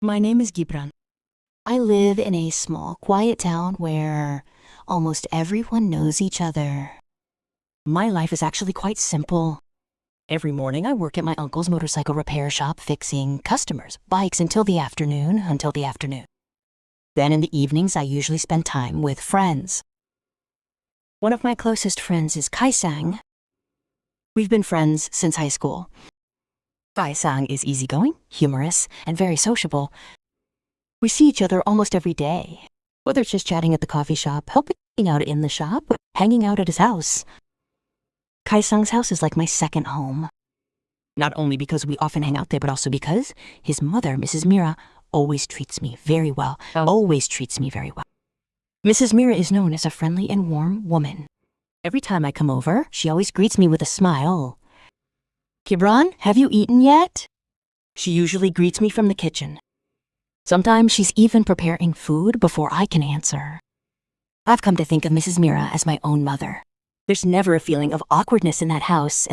My name is Gibran. I live in a small, quiet town where almost everyone knows each other. My life is actually quite simple. Every morning I work at my uncle's motorcycle repair shop fixing customers' bikes until the afternoon. Then in the evenings I usually spend time with friends. One of my closest friends is Kaisang. We've been friends since high school. Kaisang is easygoing, humorous, and very sociable. We see each other almost every day, whether it's just chatting at the coffee shop, helping out in the shop, or hanging out at his house. Kaisang's house is like my second home. Not only because we often hang out there, but also because his mother, Mrs. Mira, always treats me very well. Mrs. Mira is known as a friendly and warm woman. Every time I come over, she always greets me with a smile. "Gibran, have you eaten yet?" She usually greets me from the kitchen. Sometimes she's even preparing food before I can answer. I've come to think of Mrs. Mira as my own mother. There's never a feeling of awkwardness in that house.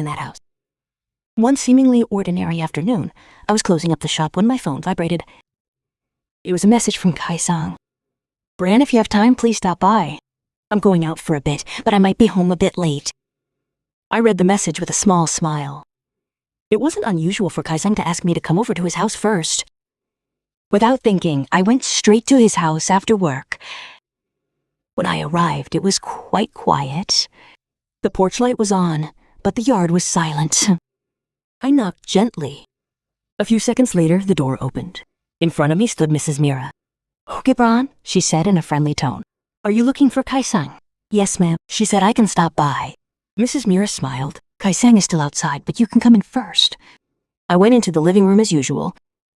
One seemingly ordinary afternoon, I was closing up the shop when my phone vibrated. It was a message from Kaisang. "Bran, if you have time, please stop by. I'm going out for a bit, but I might be home a bit late." I read the message with a small smile. It wasn't unusual for Kaisang to ask me to come over to his house first. Without thinking, I went straight to his house after work. When I arrived, it was quite quiet. The porch light was on, but the yard was silent. I knocked gently. A few seconds later, the door opened. In front of me stood Mrs. Mira. "Oh, Gibran," she said in a friendly tone. "Are you looking for Kaisang?" "Yes, ma'am." She said, "I can stop by." Mrs. Mira smiled. "Kaisang is still outside, but you can come in first." I went into the living room as usual.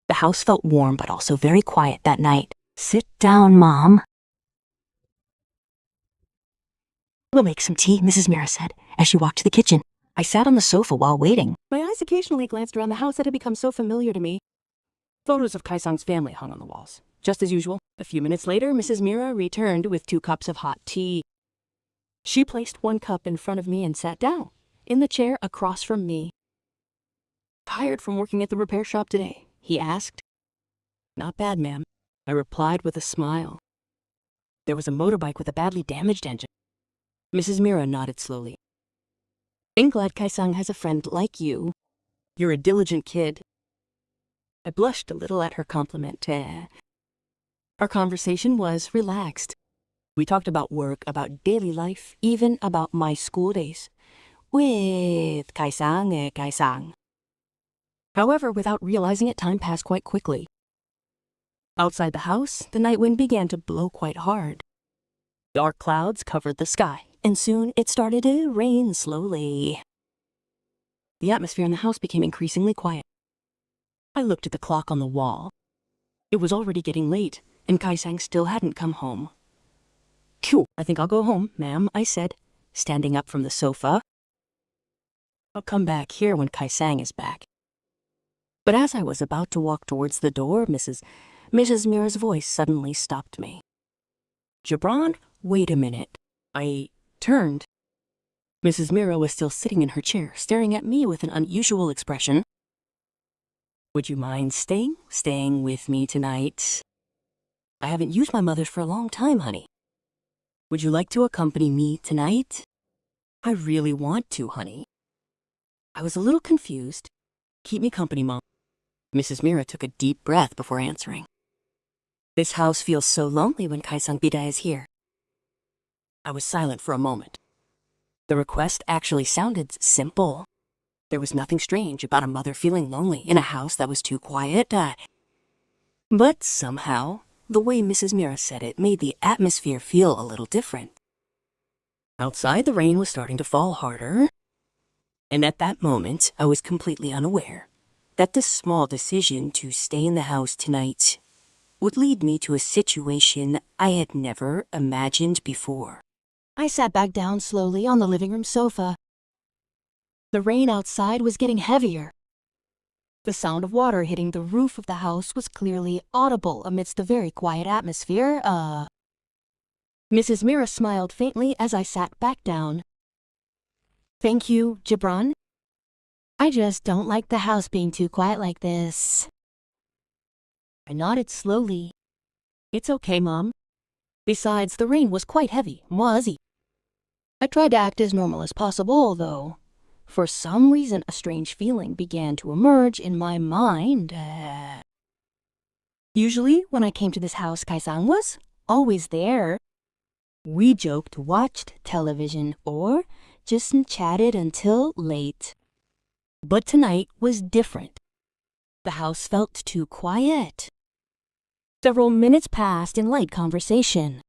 The house felt warm, but also very quiet that night. "Sit down, Mom." "We'll make some tea," Mrs. Mira said, as she walked to the kitchen. I sat on the sofa while waiting. My eyes occasionally glanced around the house that had become so familiar to me. Photos of Kaisang's family hung on the walls. Just as usual, a few minutes later, Mrs. Mira returned with 2 cups of hot tea. She placed 1 cup in front of me and sat down, in the chair across from me. "Tired from working at the repair shop today?" he asked. "Not bad, ma'am," I replied with a smile. "There was a motorbike with a badly damaged engine." Mrs. Mira nodded slowly. "I'm glad Kaisang has a friend like you. You're a diligent kid." I blushed a little at her compliment. Our conversation was relaxed. We talked about work, about daily life, even about my school days. With Kaisang. However, without realizing it, time passed quite quickly. Outside the house, the night wind began to blow quite hard. Dark clouds covered the sky, and soon it started to rain slowly. The atmosphere in the house became increasingly quiet. I looked at the clock on the wall. It was already getting late, and Kaisang still hadn't come home. "Phew, I think I'll go home, ma'am," I said, standing up from the sofa. "I'll come back here when Kaisang is back." But as I was about to walk towards the door, Mrs. Mira's voice suddenly stopped me. "Gibran, wait a minute." I turned. Mrs. Mira was still sitting in her chair, staring at me with an unusual expression. "Would you mind staying with me tonight? I haven't used my mother's for a long time, honey. Would you like to accompany me tonight?" "I really want to, honey." I was a little confused. "Keep me company, Mom." Mrs. Mira took a deep breath before answering. "This house feels so lonely when Kaisang Bida is here." I was silent for a moment. The request actually sounded simple. There was nothing strange about a mother feeling lonely in a house that was too quiet. But somehow, the way Mrs. Mira said it made the atmosphere feel a little different. Outside, the rain was starting to fall harder. And at that moment, I was completely unaware that this small decision to stay in the house tonight would lead me to a situation I had never imagined before. I sat back down slowly on the living room sofa. The rain outside was getting heavier. The sound of water hitting the roof of the house was clearly audible amidst the very quiet atmosphere. Mrs. Mira smiled faintly as I sat back down. "Thank you, Gibran. I just don't like the house being too quiet like this." I nodded slowly. It's okay, Mom. Besides, the rain was quite heavy, muzzy. I tried to act as normal as possible, though. For some reason, a strange feeling began to emerge in my mind. Usually, when I came to this house, Kaisang was always there. We joked, watched television, or just chatted until late. But tonight was different. The house felt too quiet. Several minutes passed in light conversation.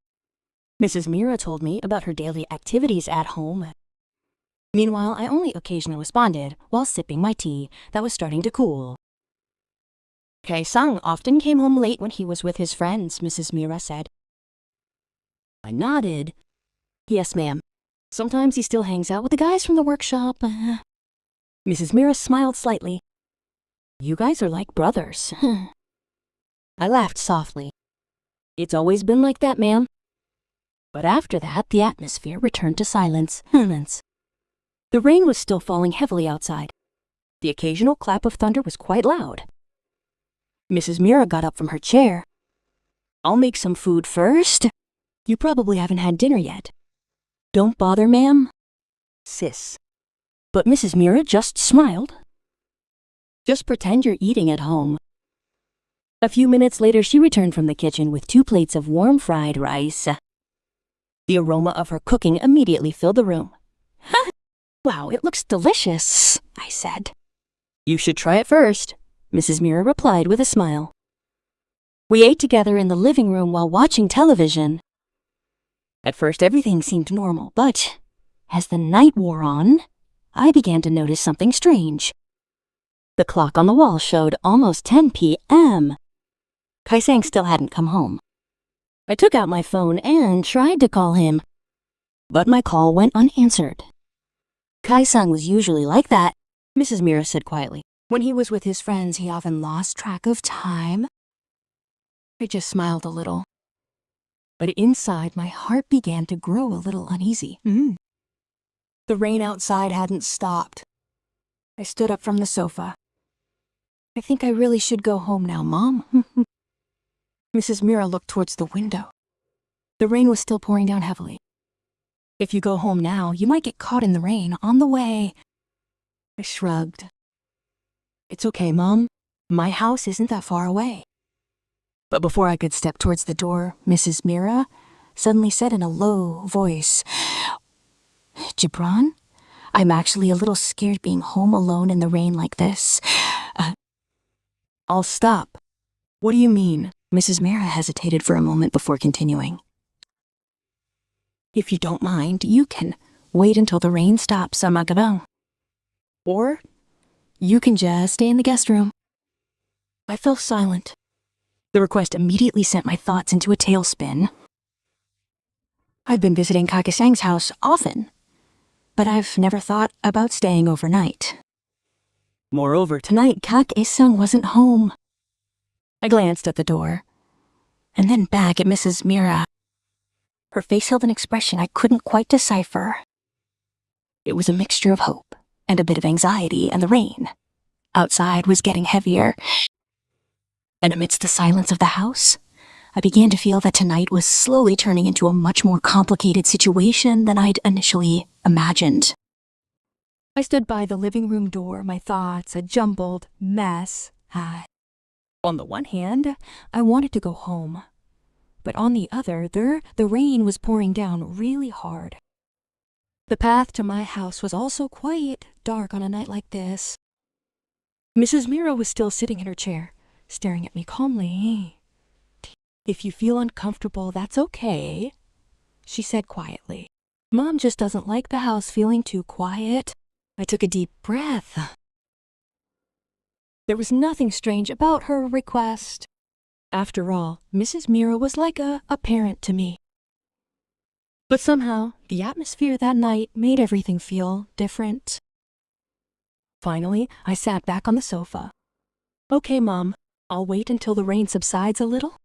Mrs. Mira told me about her daily activities at home. Meanwhile, I only occasionally responded while sipping my tea that was starting to cool. Kaisang often came home late when he was with his friends, Mrs. Mira said. I nodded. Yes, ma'am. Sometimes he still hangs out with the guys from the workshop. Mrs. Mira smiled slightly. You guys are like brothers. I laughed softly. It's always been like that, ma'am. But after that, the atmosphere returned to silence. The rain was still falling heavily outside. The occasional clap of thunder was quite loud. Mrs. Mira got up from her chair. I'll make some food first. You probably haven't had dinner yet. Don't bother, ma'am. Sis. But Mrs. Mira just smiled. Just pretend you're eating at home. A few minutes later, she returned from the kitchen with 2 plates of warm fried rice. The aroma of her cooking immediately filled the room. Wow, it looks delicious, I said. You should try it first, Mrs. Mira replied with a smile. We ate together in the living room while watching television. At first, everything seemed normal, but as the night wore on, I began to notice something strange. The clock on the wall showed almost 10 p.m. Kaisang still hadn't come home. I took out my phone and tried to call him, but my call went unanswered. Kaisang was usually like that, Mrs. Mira said quietly. When he was with his friends, he often lost track of time. I just smiled a little. But inside, my heart began to grow a little uneasy. The rain outside hadn't stopped. I stood up from the sofa. I think I really should go home now, Mom. Mrs. Mira looked towards the window. The rain was still pouring down heavily. If you go home now, you might get caught in the rain on the way. I shrugged. It's okay, Mom. My house isn't that far away. But before I could step towards the door, Mrs. Mira suddenly said in a low voice, Gibran, I'm actually a little scared being home alone in the rain like this. I'll stop. What do you mean? Mrs. Mira hesitated for a moment before continuing. If you don't mind, you can wait until the rain stops, Magabang. Or you can just stay in the guest room. I fell silent. The request immediately sent my thoughts into a tailspin. I've been visiting Kakisang's house often, but I've never thought about staying overnight. Moreover, tonight Kakisang wasn't home. I glanced at the door, and then back at Mrs. Mira. Her face held an expression I couldn't quite decipher. It was a mixture of hope and a bit of anxiety, and the rain outside was getting heavier. And amidst the silence of the house, I began to feel that tonight was slowly turning into a much more complicated situation than I'd initially imagined. I stood by the living room door, my thoughts a jumbled mess. On the one hand, I wanted to go home. But on the other, the rain was pouring down really hard. The path to my house was also quite dark on a night like this. Mrs. Mira was still sitting in her chair, staring at me calmly. If you feel uncomfortable, that's okay, she said quietly. Mom just doesn't like the house feeling too quiet. I took a deep breath. There was nothing strange about her request. After all, Mrs. Mira was like a parent to me. But somehow, the atmosphere that night made everything feel different. Finally, I sat back on the sofa. Okay, Mom, I'll wait until the rain subsides a little.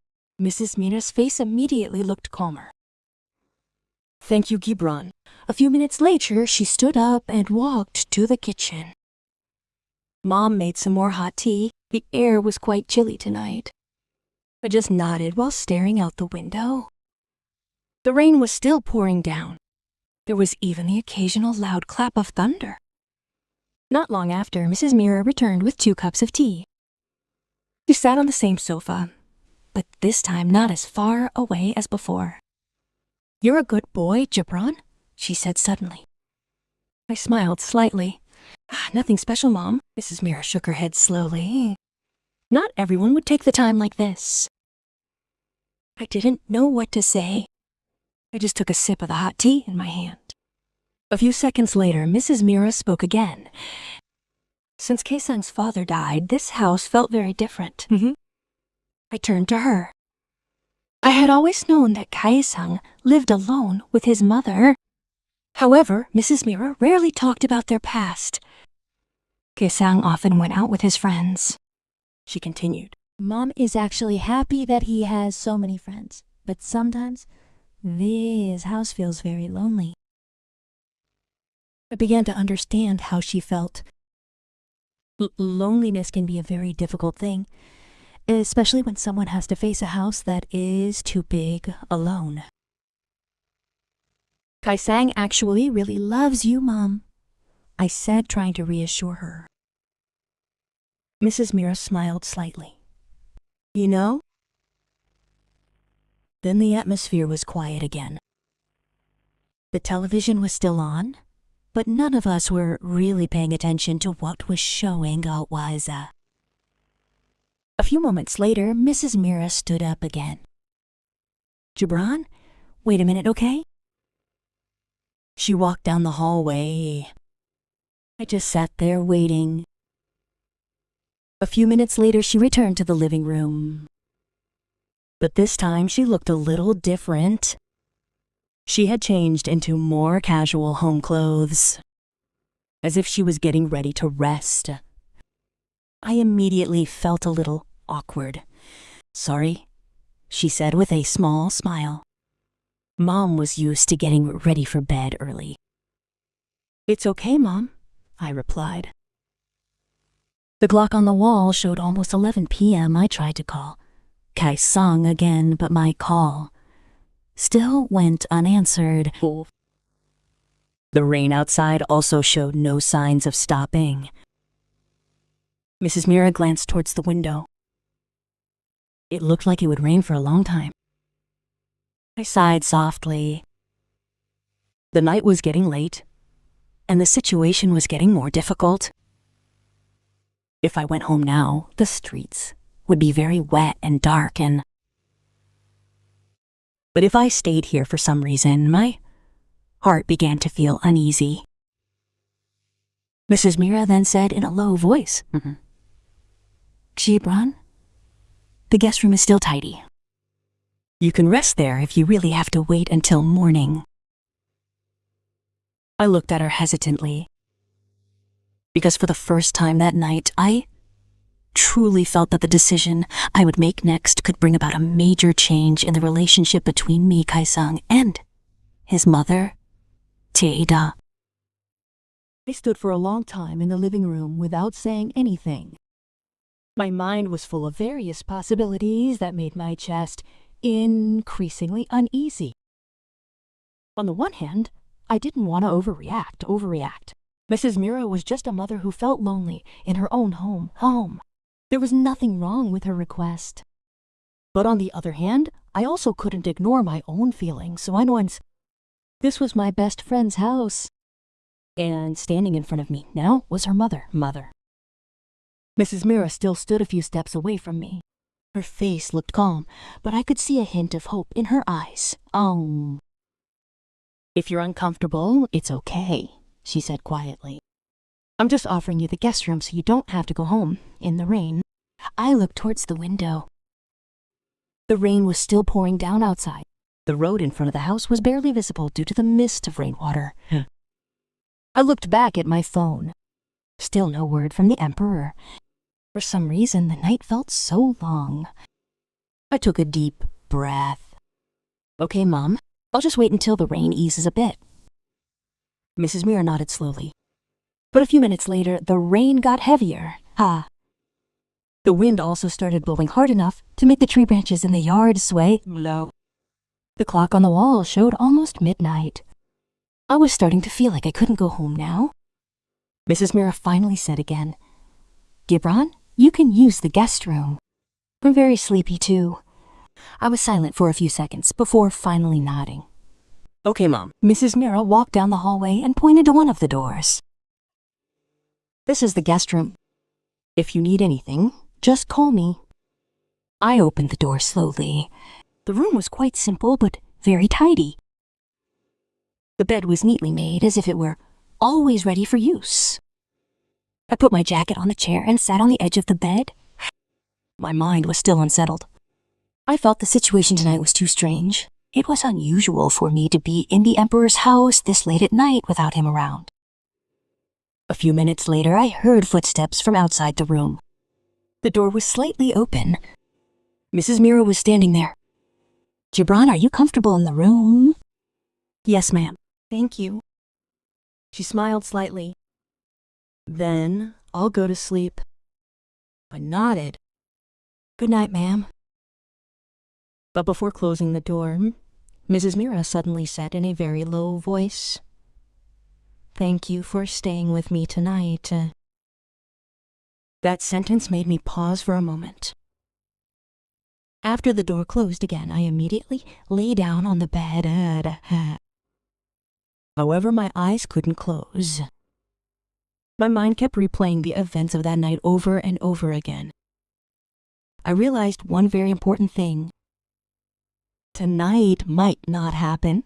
Mrs. Mira's face immediately looked calmer. Thank you, Gibran. A few minutes later, she stood up and walked to the kitchen. Mom made some more hot tea. The air was quite chilly tonight. I just nodded while staring out the window. The rain was still pouring down. There was even the occasional loud clap of thunder. Not long after, Mrs. Mira returned with 2 cups of tea. She sat on the same sofa, but this time not as far away as before. "You're a good boy, Gibran," she said suddenly. I smiled slightly. "Nothing special, Mom." Mrs. Mira shook her head slowly. "Not everyone would take the time like this." I didn't know what to say. I just took a sip of the hot tea in my hand. A few seconds later, Mrs. Mira spoke again. "Since Kaesang's father died, this house felt very different." I turned to her. I had always known that Kaesang lived alone with his mother. However, Mrs. Mira rarely talked about their past. Kaesang often went out with his friends. She continued. Mom is actually happy that he has so many friends, but sometimes this house feels very lonely. I began to understand how she felt. Loneliness can be a very difficult thing, especially when someone has to face a house that is too big alone. Kaesang actually really loves you, Mom, I said, trying to reassure her. Mrs. Mira smiled slightly. "You know?" Then the atmosphere was quiet again. The television was still on, but none of us were really paying attention to what was showing out Waza. A few moments later, Mrs. Mira stood up again. "Gibran, wait a minute, okay?" She walked down the hallway. I just sat there waiting. A few minutes later, she returned to the living room. But this time, she looked a little different. She had changed into more casual home clothes, as if she was getting ready to rest. I immediately felt a little awkward. "Sorry," she said with a small smile. Mom was used to getting ready for bed early. "It's okay, Mom," I replied. The clock on the wall showed almost 11 p.m. I tried to call Kaesang again, but my call still went unanswered. The rain outside also showed no signs of stopping. Mrs. Mira glanced towards the window. It looked like it would rain for a long time. I sighed softly. The night was getting late, and the situation was getting more difficult. If I went home now, the streets would be very wet and dark, but if I stayed here for some reason, my heart began to feel uneasy. Mrs. Mira then said in a low voice, "Gibran, the guest room is still tidy. You can rest there if you really have to wait until morning." I looked at her hesitantly, because for the first time that night, I truly felt that the decision I would make next could bring about a major change in the relationship between me, Kaesang, and his mother, Taeda. I stood for a long time in the living room without saying anything. My mind was full of various possibilities that made my chest increasingly uneasy. On the one hand, I didn't want to overreact. Mrs. Mira was just a mother who felt lonely in her own home. There was nothing wrong with her request. But on the other hand, I also couldn't ignore my own feelings, so I knew this was my best friend's house. And standing in front of me now was her mother. Mrs. Mira still stood a few steps away from me. Her face looked calm, but I could see a hint of hope in her eyes. "If you're uncomfortable, it's okay," she said quietly. "I'm just offering you the guest room so you don't have to go home in the rain." I looked towards the window. The rain was still pouring down outside. The road in front of the house was barely visible due to the mist of rainwater. I looked back at my phone. Still no word from the Emperor. For some reason, the night felt so long. I took a deep breath. "Okay, Mom, I'll just wait until the rain eases a bit." Mrs. Mira nodded slowly. But a few minutes later, the rain got heavier. The wind also started blowing hard enough to make the tree branches in the yard sway low. The clock on the wall showed almost midnight. I was starting to feel like I couldn't go home now. Mrs. Mira finally said again, "Gibran, you can use the guest room." I'm very sleepy too. I was silent for a few seconds before finally nodding. "Okay, Mom." Mrs. Mira walked down the hallway and pointed to one of the doors. "This is the guest room. If you need anything, just call me." I opened the door slowly. The room was quite simple but very tidy. The bed was neatly made as if it were always ready for use. I put my jacket on the chair and sat on the edge of the bed. My mind was still unsettled. I felt the situation tonight was too strange. It was unusual for me to be in the Emperor's house this late at night without him around. A few minutes later, I heard footsteps from outside the room. The door was slightly open. Mrs. Mira was standing there. "Gibran, are you comfortable in the room?" "Yes, ma'am. Thank you." She smiled slightly. "Then I'll go to sleep." I nodded. "Good night, ma'am." But before closing the door, Mrs. Mira suddenly said in a very low voice, "Thank you for staying with me tonight." That sentence made me pause for a moment. After the door closed again, I immediately lay down on the bed. However, my eyes couldn't close. My mind kept replaying the events of that night over and over again. I realized one very important thing. Tonight might not happen.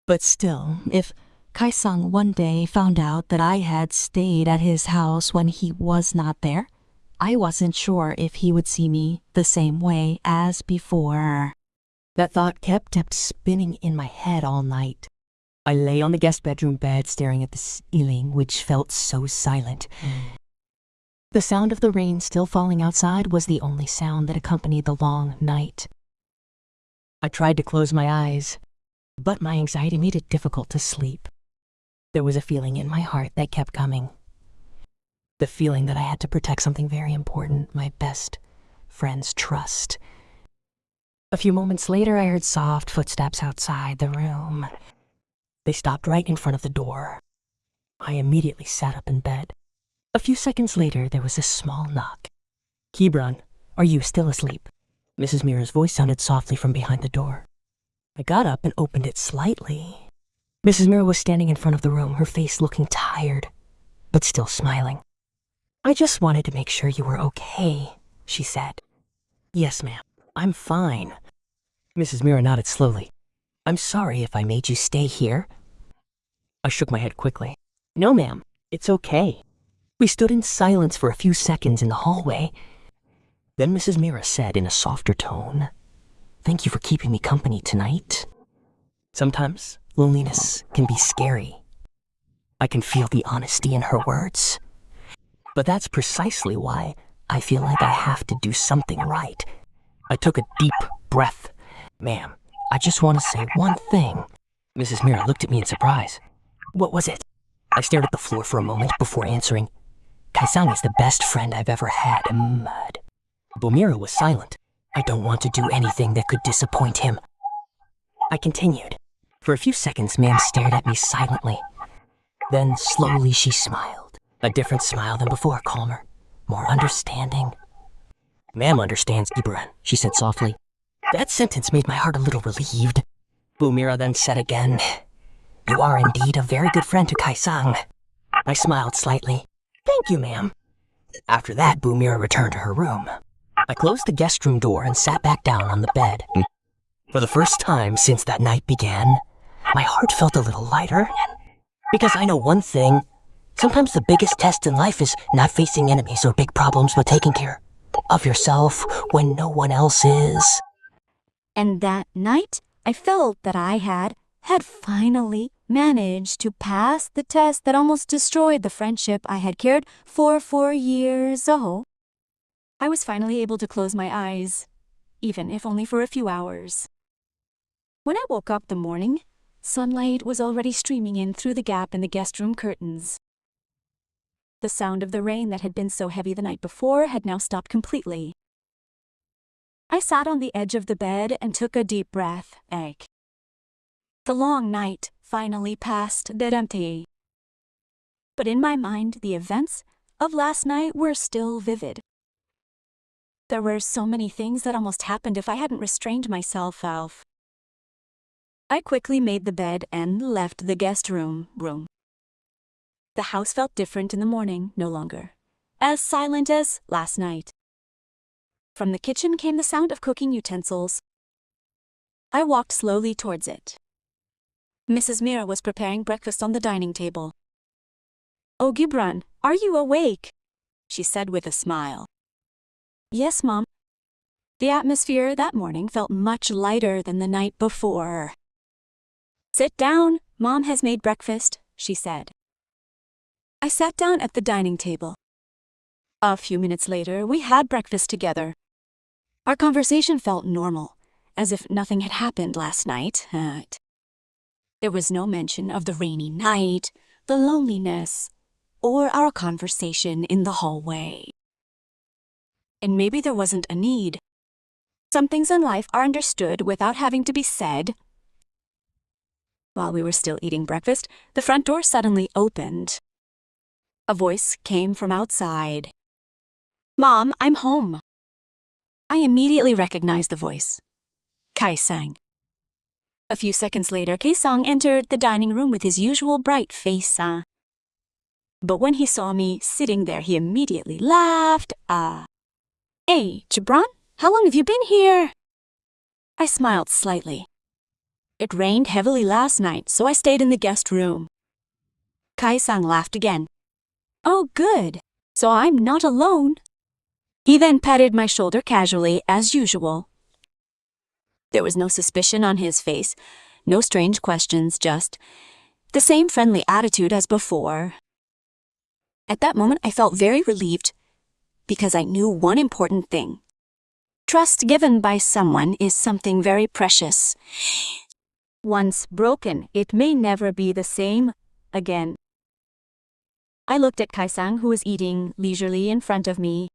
But still, if Kaisang one day found out that I had stayed at his house when he was not there, I wasn't sure if he would see me the same way as before. That thought kept spinning in my head all night. I lay on the guest bedroom bed staring at the ceiling, which felt so silent. The sound of the rain still falling outside was the only sound that accompanied the long night. I tried to close my eyes, but my anxiety made it difficult to sleep. There was a feeling in my heart that kept coming. The feeling that I had to protect something very important, my best friend's trust. A few moments later, I heard soft footsteps outside the room. They stopped right in front of the door. I immediately sat up in bed. A few seconds later, there was a small knock. "Gibran, are you still asleep?" Mrs. Mira's voice sounded softly from behind the door. I got up and opened it slightly. Mrs. Mira was standing in front of the room, her face looking tired, but still smiling. "I just wanted to make sure you were okay," she said. "Yes, ma'am. I'm fine." Mrs. Mira nodded slowly. "I'm sorry if I made you stay here." I shook my head quickly. "No, ma'am. It's okay." We stood in silence for a few seconds in the hallway. Then Mrs. Mira said in a softer tone, "Thank you for keeping me company tonight. Sometimes loneliness can be scary." I can feel the honesty in her words. But that's precisely why I feel like I have to do something right. I took a deep breath. "Ma'am, I just want to say one thing." Mrs. Mira looked at me in surprise. "What was it?" I stared at the floor for a moment before answering. "Kaisang is the best friend I've ever had." Mira was silent. "I don't want to do anything that could disappoint him." I continued. For a few seconds, ma'am stared at me silently. Then slowly she smiled. A different smile than before, calmer, more understanding. "Ma'am understands Gibran," she said softly. That sentence made my heart a little relieved. Mira then said again, "You are indeed a very good friend to Kaisang." I smiled slightly. "Thank you, ma'am." After that, Mira returned to her room. I closed the guest room door and sat back down on the bed. For the first time since that night began, my heart felt a little lighter. Because I know one thing. Sometimes the biggest test in life is not facing enemies or big problems, but taking care of yourself when no one else is. And that night, I felt that I had finally managed to pass the test that almost destroyed the friendship I had cared for 4 years. I was finally able to close my eyes, even if only for a few hours. When I woke up the morning, sunlight was already streaming in through the gap in the guest room curtains. The sound of the rain that had been so heavy the night before had now stopped completely. I sat on the edge of the bed and took a deep breath. The long night finally passed. But in my mind, the events of last night were still vivid. There were so many things that almost happened if I hadn't restrained myself. I quickly made the bed and left the guest room. The house felt different in the morning, no longer as silent as last night. From the kitchen came the sound of cooking utensils. I walked slowly towards it. Mrs. Mira was preparing breakfast on the dining table. "Oh, Gibran, are you awake?" she said with a smile. "Yes, Mom." The atmosphere that morning felt much lighter than the night before. "Sit down, Mom has made breakfast," she said. I sat down at the dining table. A few minutes later, we had breakfast together. Our conversation felt normal, as if nothing had happened last night. There was no mention of the rainy night, the loneliness, or our conversation in the hallway. And maybe there wasn't a need. Some things in life are understood without having to be said. While we were still eating breakfast, the front door suddenly opened. A voice came from outside. "Mom, I'm home." I immediately recognized the voice. Kaisang. A few seconds later, Kaisang entered the dining room with his usual bright face. But when he saw me sitting there, he immediately laughed. "Hey, Gibran, how long have you been here?" I smiled slightly. "It rained heavily last night, so I stayed in the guest room." Kaisang laughed again. "Oh, good. So I'm not alone." He then patted my shoulder casually, as usual. There was no suspicion on his face, no strange questions, just the same friendly attitude as before. At that moment, I felt very relieved because I knew one important thing. Trust given by someone is something very precious. Once broken, it may never be the same again. I looked at Kaisang, who was eating leisurely in front of me.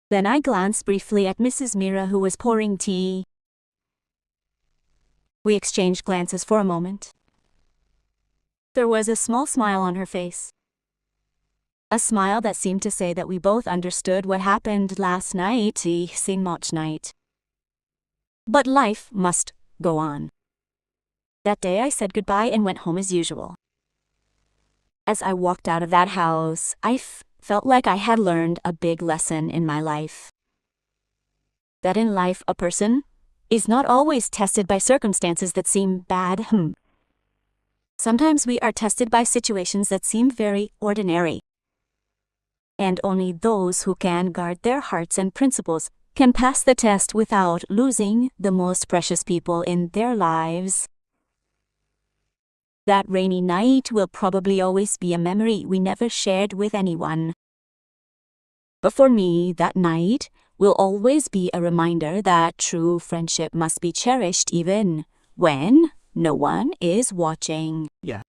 Then I glanced briefly at Mrs. Mira, who was pouring tea. We exchanged glances for a moment. There was a small smile on her face. A smile that seemed to say that we both understood what happened last night, same much night. But life must go on. That day I said goodbye and went home as usual. As I walked out of that house, I felt like I had learned a big lesson in my life. That in life, a person is not always tested by circumstances that seem bad. Sometimes we are tested by situations that seem very ordinary. And only those who can guard their hearts and principles can pass the test without losing the most precious people in their lives. That rainy night will probably always be a memory we never shared with anyone. But for me, that night will always be a reminder that true friendship must be cherished even when no one is watching. Yeah.